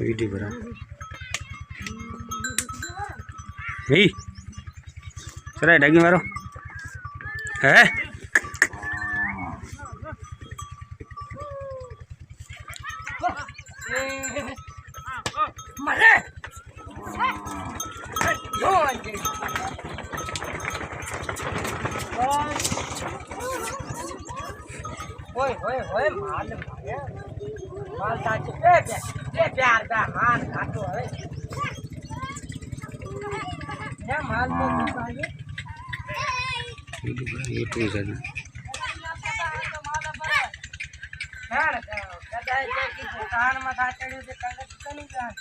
video बना नहीं चला डागी मारो है मरे ओए ओए ओए माल माल ताची पे प्यार का हाथ काटो है क्या माल तो चाहिए ये तो है ना यार कदा है कि कान में काटड़े से कंगत तो नहीं जान